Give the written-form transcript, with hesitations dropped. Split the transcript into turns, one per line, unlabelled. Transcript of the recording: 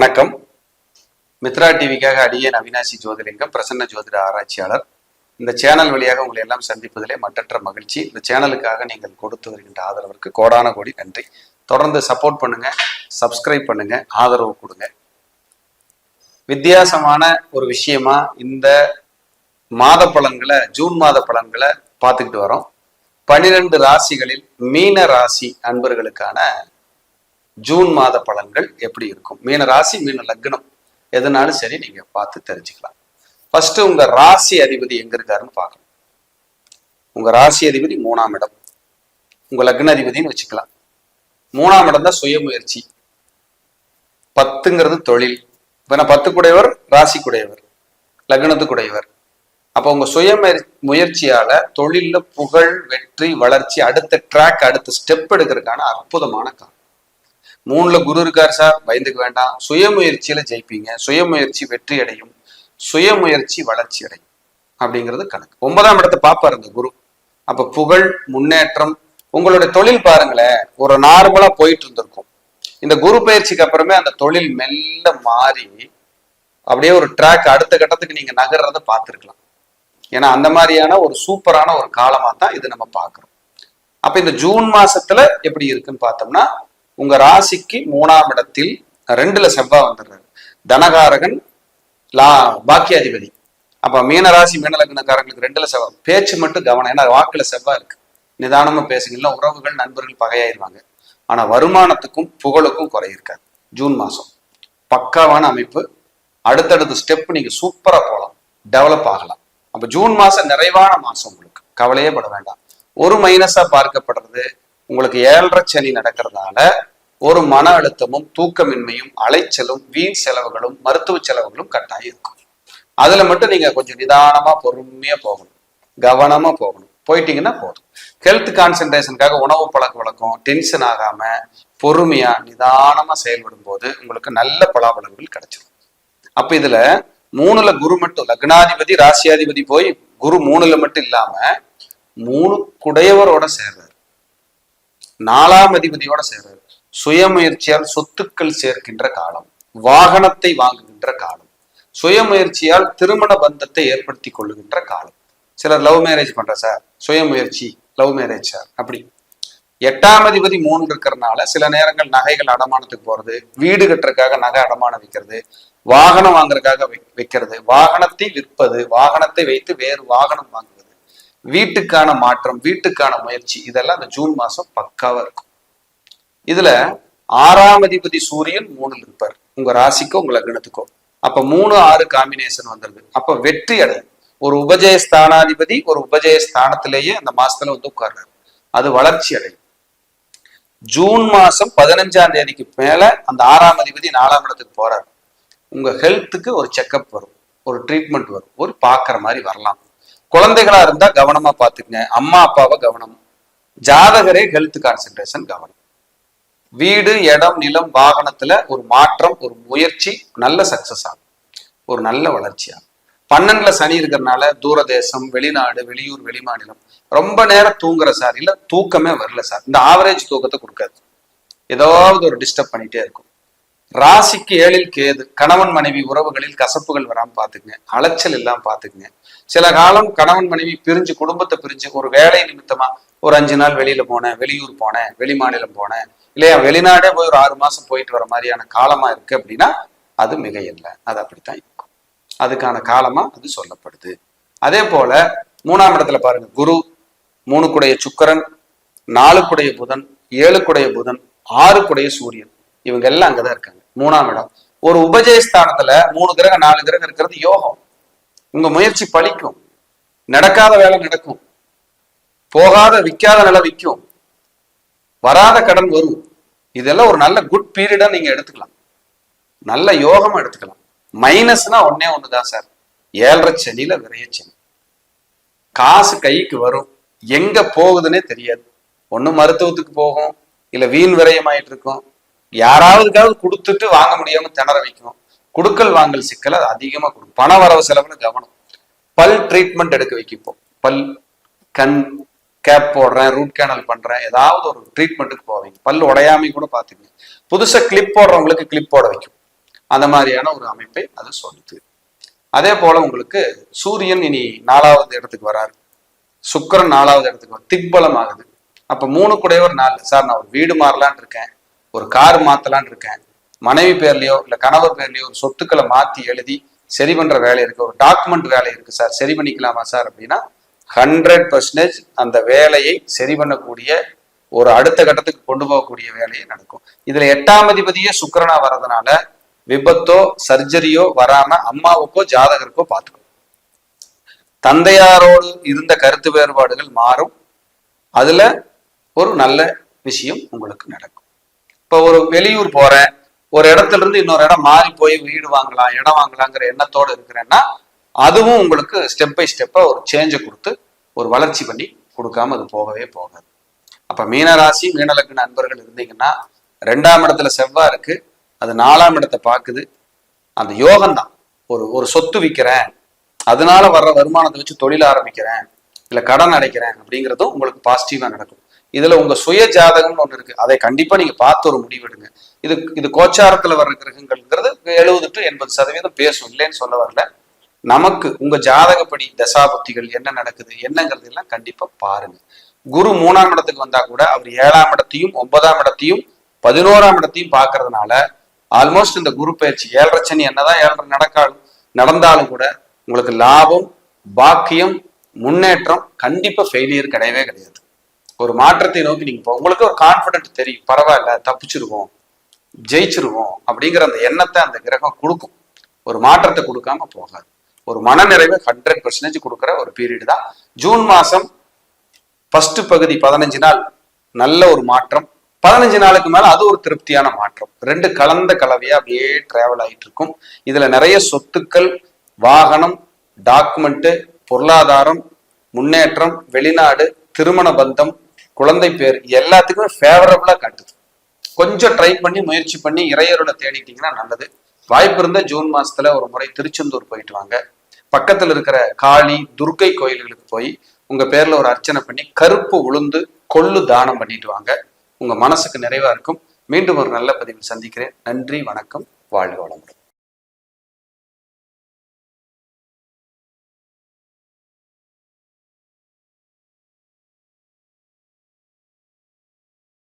வணக்கம். மித்ரா டிவிக்காக அடியேன் அவினாசி ஜோதிலிங்கம், பிரசன்ன ஜோதிட ஆராய்ச்சியாளர். இந்த சேனல் வழியாக உங்களை எல்லாம் சந்திப்பதிலே மற்றற்ற மகிழ்ச்சி. இந்த சேனலுக்காக நீங்கள் கொடுத்து வருகின்ற ஆதரவிற்கு கோடான கோடி நன்றி. தொடர்ந்து சப்போர்ட் பண்ணுங்க, சப்ஸ்கிரைப் பண்ணுங்க, ஆதரவு கொடுங்க. வித்தியாசமான ஒரு விஷயமா இந்த மாத பலன்களை, ஜூன் மாத பலன்களை பார்த்துக்கிட்டு வரோம். 12 ராசிகளில் மீன ராசி அன்பர்களுக்கான ஜூன் மாத பலன்கள் எப்படி இருக்கும். மீன ராசி, மீன லக்னம் எதுனாலும் சரி நீங்க பார்த்து தெரிஞ்சுக்கலாம். ஃபர்ஸ்ட் உங்க ராசி அதிபதி எங்க இருக்காருன்னு பார்க்கணும். உங்க ராசி அதிபதி 3ஆம் இடம், உங்க லக்ன அதிபதினு வச்சுக்கலாம். 3ஆம் இடம் தான் சுய முயற்சி. 10ங்கிறது தொழில். இப்ப நான் 10 குடையவர், ராசி குடையவர், லக்னத்து குடையவர். அப்போ உங்க சுய முயற்சியால தொழில்ல புகழ், வெற்றி, வளர்ச்சி, அடுத்த ட்ராக், அடுத்த ஸ்டெப் எடுக்கிறதுக்கான அற்புதமான காலம். 3ல குரு இருக்கார் சார், பயந்துக்க வேண்டாம். சுயமுயற்சியில ஜெயிப்பீங்க, சுயமுயற்சி வெற்றி அடையும், சுயமுயற்சி வளர்ச்சி அடையும் அப்படிங்கிறது கணக்கு. 9ஆம் இடத்தை பார்ப்பாரு இந்த குரு. அப்ப புகழ், முன்னேற்றம். உங்களுடைய தொழில் பாருங்களேன், ஒரு நார்மலா போயிட்டு இருந்திருக்கும். இந்த குரு பயிற்சிக்கு அப்புறமே அந்த தொழில் மெல்ல மாறி அப்படியே ஒரு ட்ராக், அடுத்த கட்டத்துக்கு நீங்க நகர்றத பார்த்துருக்கலாம். ஏன்னா அந்த மாதிரியான ஒரு சூப்பரான ஒரு காலமா தான் இது நம்ம பார்க்கிறோம். அப்ப இந்த ஜூன் மாசத்துல எப்படி இருக்குன்னு பார்த்தோம்னா, உங்க ராசிக்கு 3ஆம் இடத்தில் 2ல செவ்வாய் வந்துடுறாரு. தனகாரகன், பாக்கியாதிபதி. அப்ப மீன ராசி, மீன லக்னக்காரங்களுக்கு 2ல செவ்வாய். பேச்சு மட்டும் கவனம், ஏன்னா வாக்குல செவ்வாய் இருக்கு. நிதானமா பேசுங்க, இல்லை உறவுகள், நண்பர்கள் பகையாயிருவாங்க. ஆனா வருமானத்துக்கும் புகழுக்கும் குறை இருக்காது. ஜூன் மாசம் பக்காவான அமைப்பு. அடுத்தடுத்த ஸ்டெப் நீங்க சூப்பரா போகலாம், டெவலப் ஆகலாம். அப்ப ஜூன் மாசம் நிறைவான மாசம், உங்களுக்கு கவலையே பட வேண்டாம். ஒரு மைனஸா பார்க்கப்படுறது, உங்களுக்கு 7.5 சனி நடக்கிறதால ஒரு மன அழுத்தமும், தூக்கமின்மையும், அலைச்சலும், வீண் செலவுகளும், மருத்துவ செலவுகளும் கட்டாயம் இருக்கும். அதுல மட்டும் நீங்க கொஞ்சம் நிதானமா பொறுமையா போகணும், கவனமா போகணும். போயிட்டீங்கன்னா போதும். ஹெல்த் கான்சென்ட்ரேஷனுக்காக உணவு பழக்க வழக்கம், டென்ஷன் ஆகாம பொறுமையா நிதானமா செயல்படும் போது உங்களுக்கு நல்ல பலாபலன்கள் கிடைச்சிடும். அப்ப இதுல 3ல குரு மட்டும், லக்னாதிபதி ராசியாதிபதி போய் குரு 3ல மட்டும் இல்லாம 3 குடையவரோட சேர்றாரு, 4ஆம் அதிபதியோட சேர்றாரு. சுயமுயற்சியால் சொத்துக்கள் சேர்க்கின்ற காலம், வாகனத்தை வாங்குகின்ற காலம், சுயமுயற்சியால் திருமண பந்தத்தை ஏற்படுத்தி கொள்ளுகின்ற காலம். சிலர் லவ் மேரேஜ் பண்ற சார், சுயமுயற்சி லவ் மேரேஜ் சார். அப்படி 8ஆம் அதிபதி 3 இருக்கிறதுனால சில நேரங்கள் நகைகள் அடமானத்துக்கு போறது, வீடு கட்டுறதுக்காக நகை அடமானம் வைக்கிறது, வாகனம் வாங்குறதுக்காக வைக்கிறது, வாகனத்தை விற்பது, வாகனத்தை வைத்து வேறு வாகனம் வாங்குவது, வீட்டுக்கான மாற்றம், வீட்டுக்கான முயற்சி, இதெல்லாம் இந்த ஜூன் மாசம் பக்காவா இருக்கும். இதுல 6ஆம் அதிபதி சூரியன் 3ல் இருப்பார், உங்க ராசிக்கோ உங்க லக்னத்துக்கோ. அப்ப 3, 6 காம்பினேஷன் வந்துருது. அப்ப வெற்றி அடையும். ஒரு உபஜய ஸ்தானாதிபதி ஒரு உபஜய ஸ்தானத்திலேயே அந்த மாசத்துல வந்து உட்கார்றாரு, அது வளர்ச்சி அடையும். ஜூன் மாசம் 15ஆம் தேதிக்கு மேல அந்த 6ஆம் அதிபதி 4ஆம் இடத்துக்கு போறாரு. உங்க ஹெல்த்துக்கு ஒரு செக்அப் வரும், ஒரு ட்ரீட்மெண்ட் வரும், ஒரு பாக்குற மாதிரி வரலாம். குழந்தைகளா இருந்தா கவனமா பாத்துக்கங்க, அம்மா அப்பாவை கவனம், ஜாதகரே ஹெல்த் கான்சென்ட்ரேஷன் கவனம். வீடு, இடம், நிலம், வாகனத்துல ஒரு மாற்றம், ஒரு முயற்சி நல்ல சக்சஸ் ஆகும், ஒரு நல்ல வளர்ச்சி ஆகும். 12ல சனி இருக்கிறதுனால தூரதேசம், வெளிநாடு, வெளியூர், வெளிமாநிலம். ரொம்ப நேரம் தூங்குற சார், இல்ல தூக்கமே வரல சார், இந்த ஆவரேஜ் தூக்கத்தை கொடுக்காது, ஏதாவது ஒரு டிஸ்டர்ப் பண்ணிட்டே இருக்கும். ராசிக்கு 7ல் கேது, கணவன் மனைவி உறவுகளில் கசப்புகள் வராம பாத்துக்குங்க, அலைச்சல் இல்லாம பாத்துக்குங்க. சில காலம் கணவன் மனைவி பிரிஞ்சு, குடும்பத்தை பிரிஞ்சு, ஒரு வேலை நிமித்தமா ஒரு 5 நாள் வெளியில போனேன், வெளியூர் போனேன், வெளி மாநிலம் போனேன், இல்லையா வெளிநாடே போய் ஒரு 6 மாசம் போயிட்டு வர மாதிரியான காலமா இருக்கு அப்படின்னா அது மிக இல்லை, அது அப்படித்தான் இருக்கும். அதுக்கான காலமா அது சொல்லப்படுது. அதே போல 3ஆம் இடத்துல பாருங்க, குரு, 3 குடைய சுக்கிரன், 4 குடைய புதன், 7 குடைய புதன், 6 குடைய சூரியன், இவங்க எல்லாம் அங்கதான் இருக்காங்க. 3ஆம் இடம் ஒரு உபஜயஸ்தானத்துல 3 கிரகம் 4 கிரகம் இருக்கிறது யோகம். உங்க முயற்சி பலிக்கும், நடக்காத வேலை நடக்கும், போகாத விற்காத நிலை விற்கும், வராத கடன் வரும். இதெல்லாம் ஒரு நல்ல குட் பீரியடா நீங்க எடுத்துக்கலாம், நல்ல யோகமா எடுத்துக்கலாம். மைனஸ்னா ஒன்னே ஒண்ணுதான் சார், 7.5 சனியில விரைய சனி. காசு கைக்கு வரும், எங்க போகுதுன்னே தெரியாது. ஒண்ணு மருத்துவத்துக்கு போகும், இல்ல வீண் விரயமாயிட்டு இருக்கும், யாராவதுக்காவது கொடுத்துட்டு வாங்க முடியாம திணற வைக்கும். குடுக்கல் வாங்கல் சிக்கல் அது அதிகமா கொடுக்கும். பண வரவு செலவுல கவனம். பல் ட்ரீட்மெண்ட் எடுக்க வைக்கும். பல், கண் கேப் போடுறேன், ரூட் கேனல் பண்றேன், ஏதாவது ஒரு ட்ரீட்மெண்ட்டுக்கு போவீங்க. பல் உடையாமை கூட பாத்துக்கங்க. புதுசா கிளிப் போடுறவங்களுக்கு கிளிப் போட வைக்கும். அந்த மாதிரியான ஒரு அமைப்பை அது சொல்லுது. அதே போல உங்களுக்கு சூரியன் இனி 4வது இடத்துக்கு வராரு, சுக்கிரன் 4வது இடத்துக்கு திக்பலம் ஆகுது. அப்ப 3 கூடையவர் 4. சார் நான் ஒரு வீடு மாறலான் இருக்கேன், ஒரு கார் மாத்தலான் இருக்கேன், மனைவி பேர்லயோ இல்ல கணவர் பேர்லயோ ஒரு சொத்துக்களை மாத்தி எழுதி சரி பண்ற வேலை இருக்கு, ஒரு டாக்குமெண்ட் வேலை இருக்கு சார், சரி பண்ணிக்கலாமா சார் அப்படின்னா 100% அந்த வேலையை சரி பண்ணக்கூடிய ஒரு அடுத்த கட்டத்துக்கு கொண்டு போகக்கூடிய வேலையை நடக்கும். இதுல 8ஆம் அதிபதியே சுக்கிரனா வர்றதுனால விபத்தோ சர்ஜரியோ வராம அம்மாவுக்கோ ஜாதகருக்கோ பார்த்துக்கணும். தந்தையாரோடு இருந்த கருத்து வேறுபாடுகள் மாறும், அதுல ஒரு நல்ல விஷயம் உங்களுக்கு நடக்கும். இப்போ ஒரு வெளியூர் போறேன், ஒரு இடத்துல இருந்து இன்னொரு இடம் மாறி போய் வீடு வாங்கலாம் இடம் வாங்கலாங்கிற எண்ணத்தோடு இருக்கிறேன்னா அதுவும் உங்களுக்கு ஸ்டெப் பை ஸ்டெப்பா ஒரு சேஞ்சை கொடுத்து ஒரு வளர்ச்சி பண்ணி கொடுக்காம அது போகவே போகாது. அப்ப மீனராசி மீனலக்ன நண்பர்கள் இருந்தீங்கன்னா 2ஆம் இடத்துல செவ்வாய் இருக்கு, அது 4ஆம் இடத்தை பார்க்குது. அந்த யோகம்தான். ஒரு சொத்து விற்கிறேன், அதனால வர்ற வருமானத்தை வச்சு தொழில் ஆரம்பிக்கிறேன், இல்ல கடன் அடைக்கிறேன் அப்படிங்கிறதும் உங்களுக்கு பாசிட்டிவா நடக்கும். இதுல உங்க சுய ஜாதகம்னு ஒண்ணு இருக்கு, அதை கண்டிப்பா நீங்க பார்த்து ஒரு முடிவெடுங்க. இது கோச்சாரத்துல வர்ற கிரகங்கள்ங்கிறது 70 to 80% பேசும், இல்லைன்னு சொல்ல வரல. நமக்கு உங்க ஜாதகப்படி தசாபுத்திகள் என்ன நடக்குது என்னங்கிறது எல்லாம் கண்டிப்பா பாருங்க. குரு 3ஆம் இடத்துக்கு வந்தா கூட அவர் 7ஆம் இடத்தையும் 9ஆம் இடத்தையும் 11ஆம் இடத்தையும் பாக்குறதுனால ஆல்மோஸ்ட் இந்த குரு பயிற்சி 7.5 சனி என்னதான் 7.5 நடந்தாலும் கூட உங்களுக்கு லாபம் பாக்கியம் முன்னேற்றம் கண்டிப்பா ஃபெயிலியர் கிடையவே கிடையாது. ஒரு மாற்றத்தை நோக்கி நீங்க உங்களுக்கு ஒரு கான்பிடன்ட் தெரியும், பரவாயில்ல தப்பிச்சிருவோம் ஜெயிச்சிருவோம் அப்படிங்கிற அந்த எண்ணத்தை அந்த கிரகம் கொடுக்கும், ஒரு மாற்றத்தை கொடுக்காம போகாது. ஒரு மனநிறைவை 100% கொடுக்குற ஒரு பீரியட் தான் ஜூன் மாசம். ஃபர்ஸ்ட் பகுதி 15 நாள் நல்ல ஒரு மாற்றம், 15 நாளுக்கு மேல அது ஒரு திருப்தியான மாற்றம். 2 கலந்த கலவையா அப்படியே டிராவல் ஆகிட்டு இருக்கும். இதுல நிறைய சொத்துக்கள், வாகனம், டாக்குமெண்ட், பொருளாதாரம், முன்னேற்றம், வெளிநாடு, திருமண பந்தம், குழந்தை பேர் எல்லாத்துக்குமே ஃபேவரபிளா காட்டுது. கொஞ்சம் ட்ரை பண்ணி முயற்சி பண்ணி இறையரோட தேடிட்டீங்கன்னா நல்லது. வாய்ப்பு இருந்த ஜூன் மாசத்துல ஒரு முறை திருச்செந்தூர் போயிட்டு வாங்க. பக்கத்துல இருக்கிற காளி துர்க்கை கோயில்களுக்கு போய் உங்க பேர்ல ஒரு அர்ச்சனை பண்ணி கருப்பு உளுந்து கொள்ளு தானம் பண்ணிட்டு வாங்க. உங்க மனசுக்கு நிறைவா இருக்கும். மீண்டும் ஒரு நல்ல பதிவில் சந்திக்கிறேன். நன்றி, வணக்கம், வாழ்க வளமுடன்.